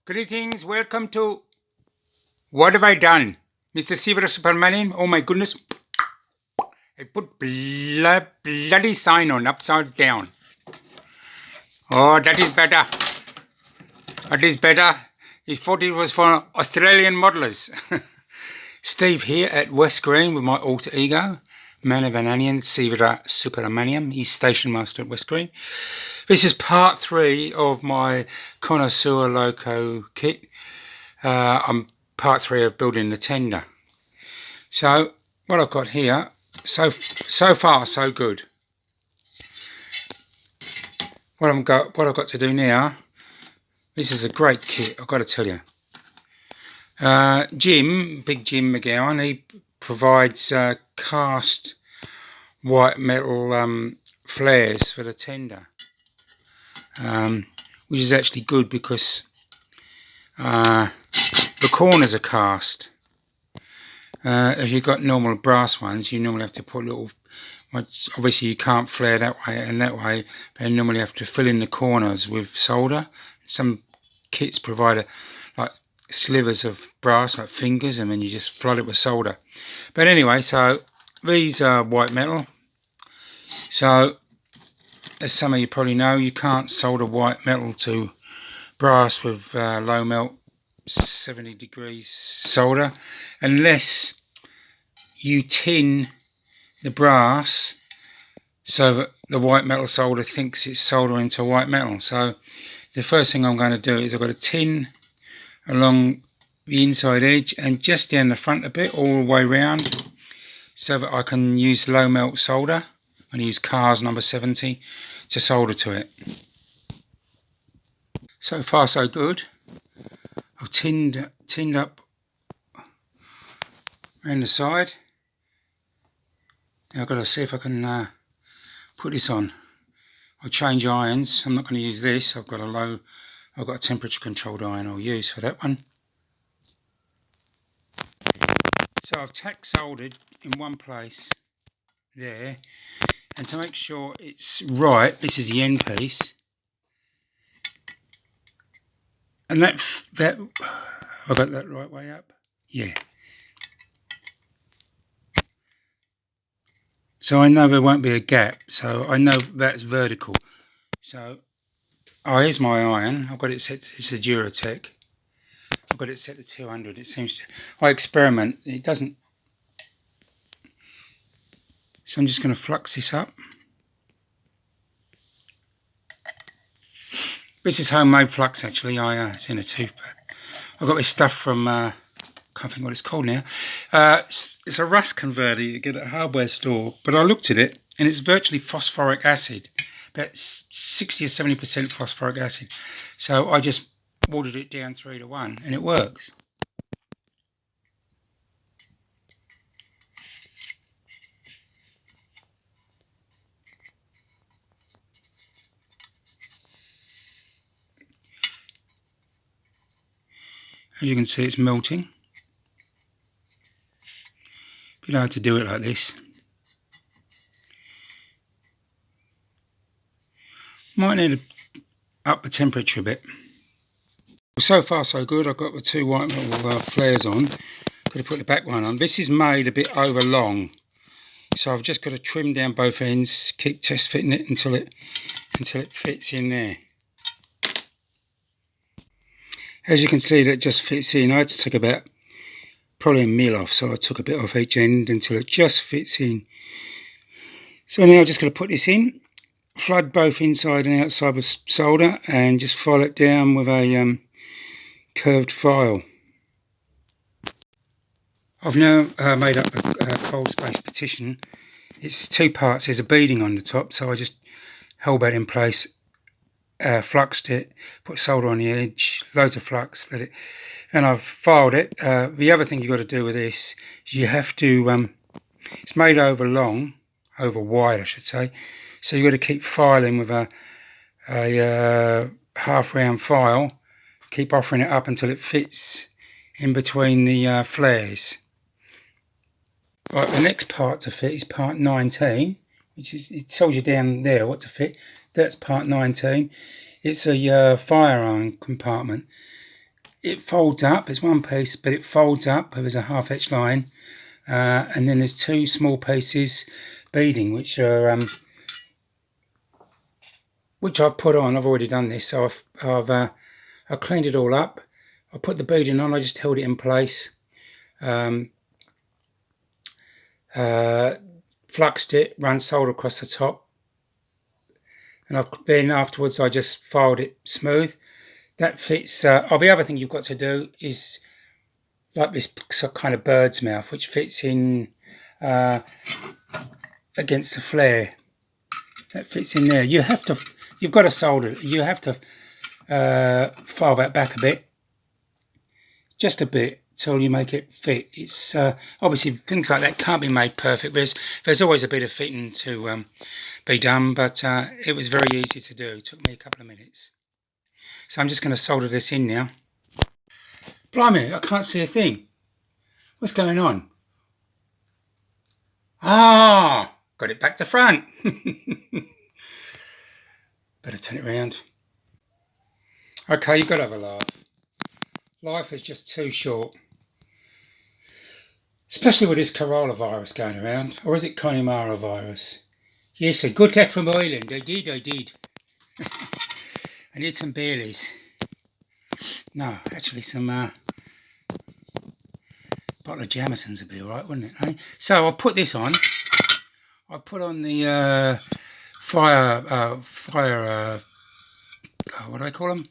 Greetings, welcome to What Have I Done? Mr. Siva Subramanian, oh my goodness. I put bloody sign on upside down. Oh, that is better. That is better. He thought it was for Australian modelers. Steve here at West Green with my alter ego, Man of an Onion, Siva Subramanian. He's station master at West Green. This is part 3 of my Connoisseur Loco kit. I'm part 3 of building the tender. So what I've got here, so far so good. What I've got to do now, this is a great kit, I've got to tell you. Big Jim McGowan, he provides cast white metal flares for the tender, which is actually good because the corners are cast. If you've got normal brass ones, you normally have to put little, obviously you can't flare that way and that way, but you normally have to fill in the corners with solder. Some kits provide like slivers of brass, like fingers, and then you just flood it with solder. But anyway, so these are white metal. So, as some of you probably know, you can't solder white metal to brass with low melt 70 degrees solder unless you tin the brass so that the white metal solder thinks it's soldering to white metal. So the first thing I'm going to do is I've got to tin along the inside edge and just down the front a bit all the way round so that I can use low melt solder. I'm going to use Cars number 70 to solder to it. So far so good. I've tinned up around the side. Now I've got to see if I can put this on. I'll change irons. I'm not going to use this. I've got a temperature controlled iron I'll use for that one. So I've tack soldered in one place there, and to make sure it's right, this is the end piece. And that I got that right way up? Yeah. So I know there won't be a gap, so I know that's vertical. So, here's my iron. I've got it set, it's a Duratec. I've got it set to 200. It seems to, I experiment, it doesn't. So I'm just going to flux this up. This is homemade flux actually, it's in a tube pack. I got this stuff from, can't think what it's called now. It's a rust converter you get at a hardware store, but I looked at it and it's virtually phosphoric acid, about 60 or 70% phosphoric acid. So I just watered it down 3 to 1 and it works. As you can see, it's melting. Bit hard to do it like this. Might need to up the temperature a bit. So far so good. I've got the 2 white metal flares on. Got to put the back one on. This is made a bit over long, so I've just got to trim down both ends, keep test fitting it until it fits in there. As you can see, that just fits in. I had to take about probably a mil off, so I took a bit off each end until it just fits in. So now I'm just going to put this in, flood both inside and outside with solder, and just file it down with a curved file. I've now made up a cold space partition. It's 2 parts. There's a beading on the top, so I just held that in place, fluxed it, put solder on the edge, loads of flux, let it, and I've filed it. The other thing you've got to do with this is you have to, it's made over wide I should say, so you've got to keep filing with a half round file, keep offering it up until it fits in between the flares. Right, the next part to fit is part 19, which is, it tells you down there what to fit. That's part 19. It's a firearm compartment. it folds up. There's one piece, but it folds up. There's a half edge line, and then there's two small pieces beading, which I've put on. I've already done this, so I've cleaned it all up. I put the beading on. I just held it in place, fluxed it, run solder across the top, and then afterwards I just filed it smooth. That fits. The other thing you've got to do is like this kind of bird's mouth, which fits in against the flare. That fits in there. You've got to solder it. You have to file that back a bit, just a bit, till you make it fit. It's obviously things like that can't be made perfect. There's always a bit of fitting to be done, but it was very easy to do. It took me a couple of minutes. So I'm just going to solder this in now. Blimey, I can't see a thing. What's going on? Ah, got it back to front. Better turn it around. Okay, you've got to have a laugh. Life is just too short. Especially with this coronavirus going around. Or is it Connoisseur virus? Yes, I got that from Ireland. I did. I need some Baileys. No, actually some bottle of Jamesons would be alright, wouldn't it? Eh? So I'll put this on. I put on the fire, what do I call them?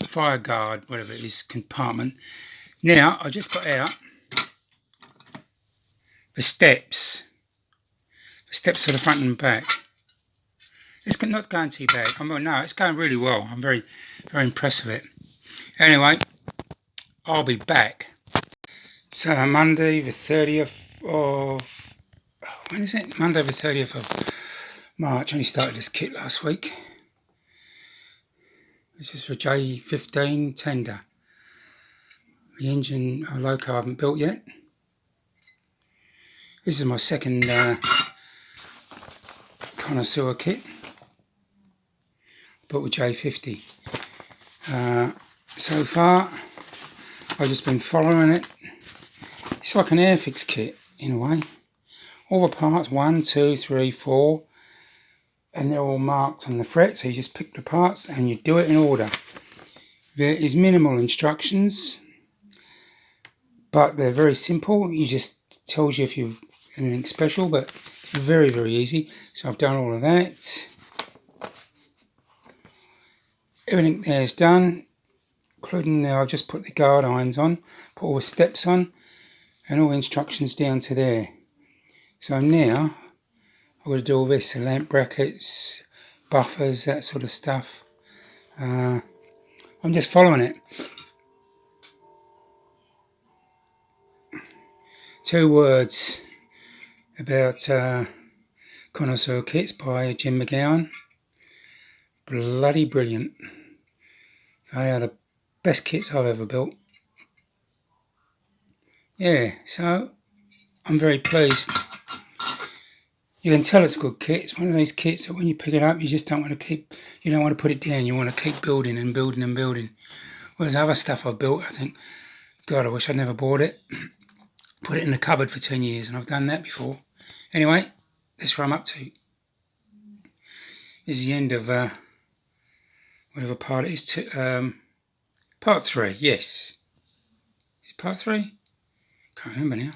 Fire guard, whatever it is, compartment. Now, I just got out the steps for the front and back. It's not going too bad. No, it's going really well. I'm very, very impressed with it. Anyway, I'll be back. So Monday the 30th of... when is it? Monday the 30th of March. I only started this kit last week. This is for J15 tender. The engine loco I haven't built yet. This is my second Connoisseur kit. Built with J50. So far, I've just been following it. It's like an Airfix kit in a way. All the parts, 1, 2, 3, 4, and they're all marked on the fret, so you just pick the parts and you do it in order. There is minimal instructions, but they're very simple. It just tells you if you've anything special, but very, very easy. So I've done all of that. Everything there is done, including now I've just put the guard irons on, put all the steps on, and all the instructions down to there. So now I've got to do all this, the lamp brackets, buffers, that sort of stuff. I'm just following it. 2 words about Connoisseur kits by Jim McGowan. Bloody brilliant. They are the best kits I've ever built. Yeah, so I'm very pleased. You can tell it's a good kit. It's one of those kits that when you pick it up, you just don't want to you don't want to put it down. You want to keep building and building and building. Whereas other stuff I've built, I think, God, I wish I'd never bought it. Put it in the cupboard for 10 years, and I've done that before. Anyway, that's where I'm up to. This is the end of whatever part it is. Part 3, yes. Is it part 3? Can't remember now.